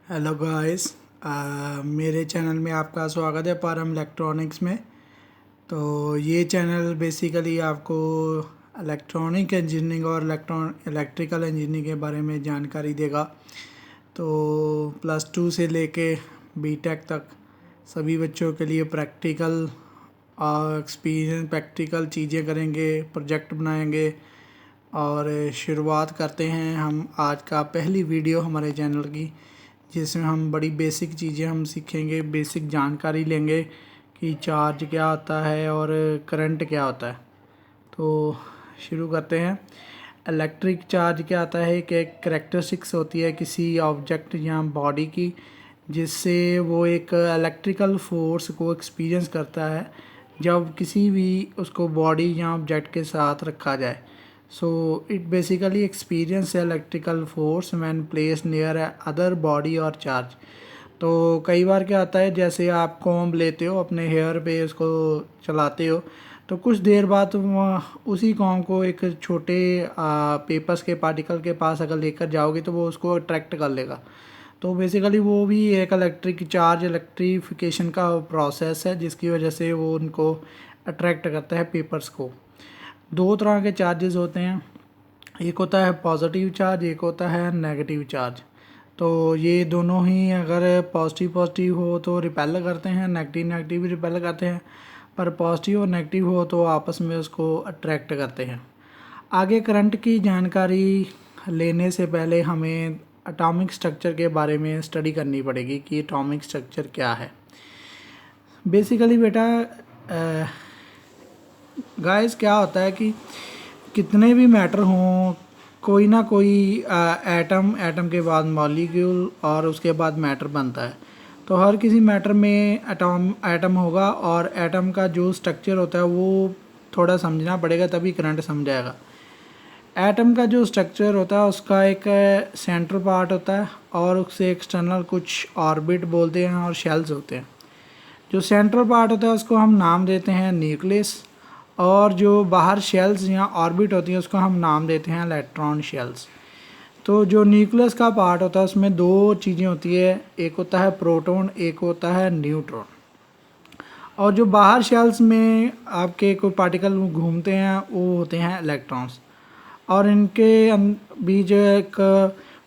Hello guys. मेरे channel में आपका स्वागत है परम इलेक्ट्रॉनिक्स में। तो ये चैनल बेसिकली आपको इलेक्ट्रॉनिक इंजीनियरिंग और इलेक्ट्रिकल इंजीनियरिंग के बारे में जानकारी देगा। तो +2 से लेके बीटेक तक सभी बच्चों के लिए प्रैक्टिकल एक्सपीरियंस प्रैक्टिकल चीज़ें करेंगे, प्रोजेक्ट बनाएंगे। और शुरुआत करते हैं हम आज का पहली वीडियो हमारे चैनल की, जिसमें हम बड़ी बेसिक चीज़ें हम सीखेंगे, बेसिक जानकारी लेंगे कि चार्ज क्या होता है और करंट क्या होता है। तो शुरू करते हैं। इलेक्ट्रिक चार्ज क्या होता है कि एक करेक्टरिस्टिक्स होती है किसी ऑब्जेक्ट या बॉडी की, जिससे वो एक इलेक्ट्रिकल फोर्स को एक्सपीरियंस करता है जब किसी भी उसको बॉडी या ऑब्जेक्ट के साथ रखा जाए। So it basically experience electrical force when placed near a other body or charge। तो कई बार क्या होता है, जैसे आप कॉम्ब लेते हो अपने हेयर पे, उसको चलाते हो तो कुछ देर बाद उसी कॉम्ब को एक छोटे पेपर्स के पार्टिकल के पास अगर लेकर जाओगे तो वो उसको अट्रैक्ट कर लेगा। तो बेसिकली वो भी एक इलेक्ट्रिफिकेशन का प्रोसेस है, जिसकी वजह से वो उनको अट्रैक्ट करता है पेपर्स को। दो तरह के चार्जेस होते हैं, एक होता है पॉजिटिव चार्ज, एक होता है नेगेटिव चार्ज। तो ये दोनों ही अगर पॉजिटिव हो तो रिपेल करते हैं, नेगेटिव भी रिपेल करते हैं, पर पॉजिटिव और नेगेटिव हो तो आपस में उसको अट्रैक्ट करते हैं। आगे करंट की जानकारी लेने से पहले हमें एटॉमिक स्ट्रक्चर के बारे में स्टडी करनी पड़ेगी कि एटॉमिक स्ट्रक्चर क्या है। बेसिकली बेटा गाइस क्या होता है कि कितने भी मैटर हों, कोई ना कोई एटम के बाद मॉलिक्यूल और उसके बाद मैटर बनता है। तो हर किसी मैटर में एटम होगा, और एटम का जो स्ट्रक्चर होता है वो थोड़ा समझना पड़ेगा, तभी करंट समझ आएगा। एटम का जो स्ट्रक्चर होता है उसका एक सेंटर पार्ट होता है और उससे एक्सटर्नल कुछ ऑर्बिट बोलते हैं और शेल्स होते हैं। जो सेंट्रल पार्ट होता है उसको हम नाम देते हैं न्यूक्लियस, और जो बाहर शेल्स या ऑर्बिट होती है उसको हम नाम देते हैं इलेक्ट्रॉन शेल्स। तो जो न्यूक्लियस का पार्ट होता है उसमें दो चीज़ें होती है, एक होता है प्रोटॉन, एक होता है न्यूट्रॉन। और जो बाहर शेल्स में आपके कोई पार्टिकल घूमते हैं वो होते हैं इलेक्ट्रॉन्स, और इनके बीच एक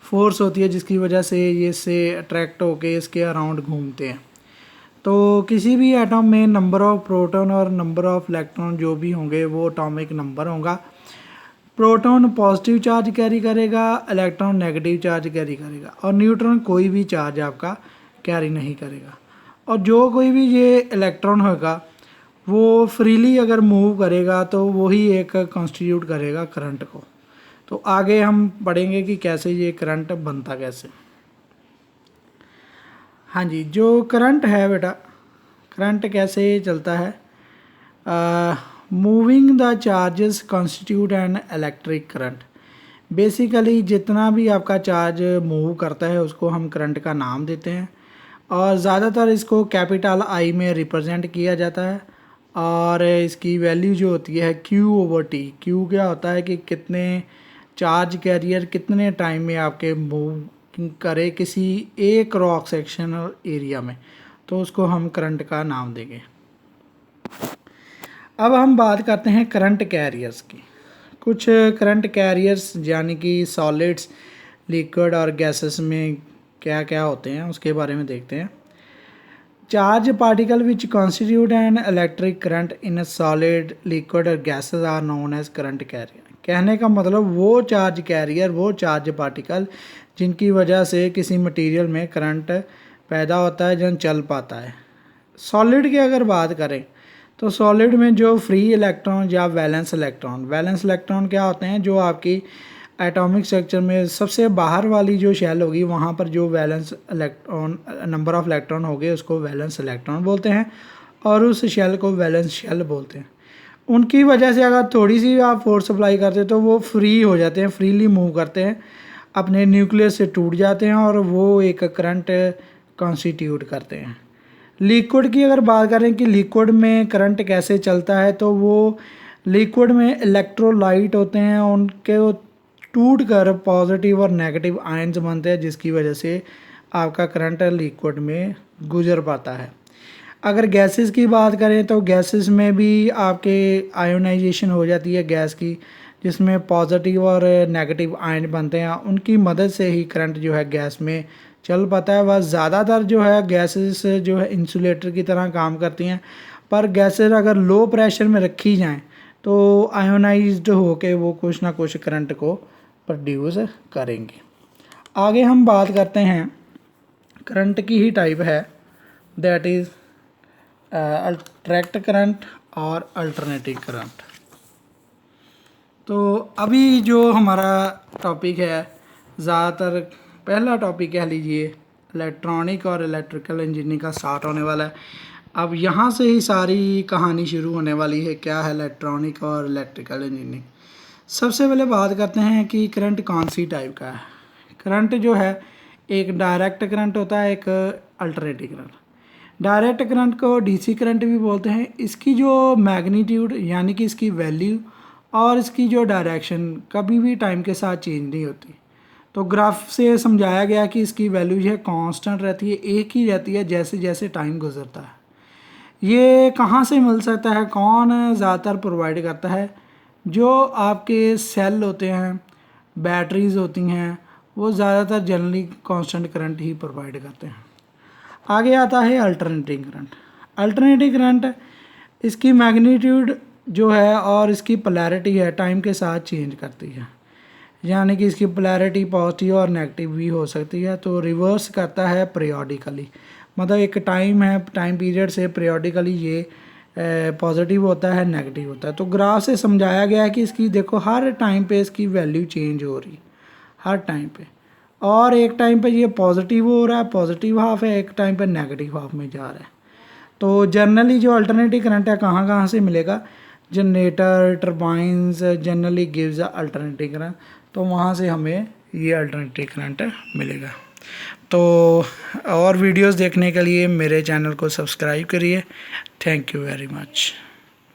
फोर्स होती है जिसकी वजह से ये से अट्रैक्ट होके इसके अराउंड घूमते हैं। तो किसी भी एटम में नंबर ऑफ प्रोटॉन और नंबर ऑफ इलेक्ट्रॉन जो भी होंगे वो एटॉमिक नंबर होगा। प्रोटॉन पॉजिटिव चार्ज कैरी करेगा, इलेक्ट्रॉन नेगेटिव चार्ज कैरी करेगा, और न्यूट्रॉन कोई भी चार्ज आपका कैरी नहीं करेगा। और जो कोई भी ये इलेक्ट्रॉन होगा वो फ्रीली अगर मूव करेगा तो वही एक कॉन्स्टिट्यूट करेगा करंट को। तो आगे हम पढ़ेंगे कि कैसे ये करंट बनता कैसे। हाँ जी, जो करंट है बेटा, करंट कैसे चलता है। Moving the charges constitute an electric current. Basically जितना भी आपका चार्ज मूव करता है उसको हम करंट का नाम देते हैं, और ज़्यादातर इसको कैपिटल आई में रिप्रेजेंट किया जाता है। और इसकी वैल्यू जो होती है Q/T। Q क्या होता है कि कितने चार्ज कैरियर कितने टाइम में आपके मूव करे किसी एक क्रॉस सेक्शनल एरिया में, तो उसको हम करंट का नाम देंगे। अब हम बात करते हैं करंट कैरियर्स की। कुछ करंट कैरियर्स यानी कि सॉलिड्स, लिक्विड और गैसेस में क्या क्या होते हैं उसके बारे में देखते हैं। Charge particle which constitute an electric current in a solid, liquid और gases are known as current carrier. कहने का मतलब वो चार्ज कैरियर, वो चार्ज पार्टिकल जिनकी वजह से किसी मटेरियल में करंट पैदा होता है, जन चल पाता है। सॉलिड की अगर बात करें तो सॉलिड में जो फ्री इलेक्ट्रॉन या वैलेंस इलेक्ट्रॉन क्या होते हैं, जो आपकी एटॉमिक स्ट्रक्चर में सबसे बाहर वाली जो शेल होगी वहाँ पर जो valence electron number of electron होंगे उसको वैलेंस इलेक्ट्रॉन बोलते हैं, और उस शेल को वैलेंस शेल बोलते हैं। उनकी वजह से अगर थोड़ी सी आप फोर्स अप्लाई करते हैं तो वो फ्री हो जाते हैं, फ्रीली मूव करते हैं, अपने न्यूक्लियस से टूट जाते हैं और वो एक करंट कॉन्स्टिट्यूट करते हैं। लिक्विड की अगर बात करें कि लिक्विड में करंट कैसे चलता है, तो वो लिक्विड में इलेक्ट्रोलाइट होते हैं, उनके टूट कर पॉजिटिव और नेगेटिव आयन्स बनते हैं, जिसकी वजह से आपका करंट लिक्विड में गुजर पाता है। अगर गैसेस की बात करें तो गैसेस में भी आपके आयोनाइजेशन हो जाती है गैस की, जिसमें पॉजिटिव और नेगेटिव आयन बनते हैं। उनकी मदद से ही करंट जो है गैस में चल पाता है। वह ज़्यादातर जो है गैसेस जो है इंसुलेटर की तरह काम करती हैं, पर गैसेस अगर लो प्रेशर में रखी जाएं तो आयोनाइज्ड होके वो कुछ ना कुछ करंट को प्रोड्यूस करेंगे। आगे हम बात करते हैं करंट की ही टाइप है, दैट इज़ डायरेक्ट करंट और अल्टरनेटिंग करंट। तो अभी जो हमारा टॉपिक है, ज़्यादातर पहला टॉपिक कह लीजिए इलेक्ट्रॉनिक और इलेक्ट्रिकल इंजीनियरिंग का स्टार्ट होने वाला है। अब यहाँ से ही सारी कहानी शुरू होने वाली है, क्या है इलेक्ट्रॉनिक और इलेक्ट्रिकल इंजीनियरिंग। सबसे पहले बात करते हैं कि करंट कौन सी टाइप का है। करंट जो है एक डायरेक्ट करंट होता है, एक अल्टरनेटिंग करंट। डायरेक्ट करंट को डीसी करंट भी बोलते हैं। इसकी जो मैग्नीट्यूड यानी कि इसकी वैल्यू और इसकी जो डायरेक्शन कभी भी टाइम के साथ चेंज नहीं होती। तो ग्राफ से समझाया गया कि इसकी वैल्यू जो है कांस्टेंट रहती है, एक ही रहती है जैसे जैसे टाइम गुजरता है। ये कहाँ से मिल सकता है, कौन ज़्यादातर प्रोवाइड करता है? जो आपके सेल होते हैं, बैटरीज होती हैं, वो ज़्यादातर जनरली कांस्टेंट करंट ही प्रोवाइड करते हैं। आगे आता है अल्टरनेटिंग करंट। अल्टरनेटिंग करंट इसकी मैग्नीट्यूड जो है और इसकी पोलैरिटी है टाइम के साथ चेंज करती है, यानी कि इसकी पोलैरिटी पॉजिटिव और नेगेटिव भी हो सकती है। तो रिवर्स करता है पीरियोडिकली, मतलब एक टाइम है, टाइम पीरियड से पीरियोडिकली ये पॉजिटिव होता है, नेगेटिव होता है। तो ग्राफ से समझाया गया है कि इसकी देखो हर टाइम पे इसकी वैल्यू चेंज हो रही, हर टाइम पे। और एक टाइम पे ये पॉजिटिव हो रहा है, पॉजिटिव हाफ है, एक टाइम पे नेगेटिव हाफ में जा रहा है। तो जनरली जो अल्टरनेटिव करंट है कहाँ कहाँ से मिलेगा? Generator, turbines generally gives a alternative current, तो वहाँ से हमें ये अल्टरनेटिव करंट मिलेगा। तो और वीडियोस देखने के लिए मेरे चैनल को सब्सक्राइब करिए। Thank you very much.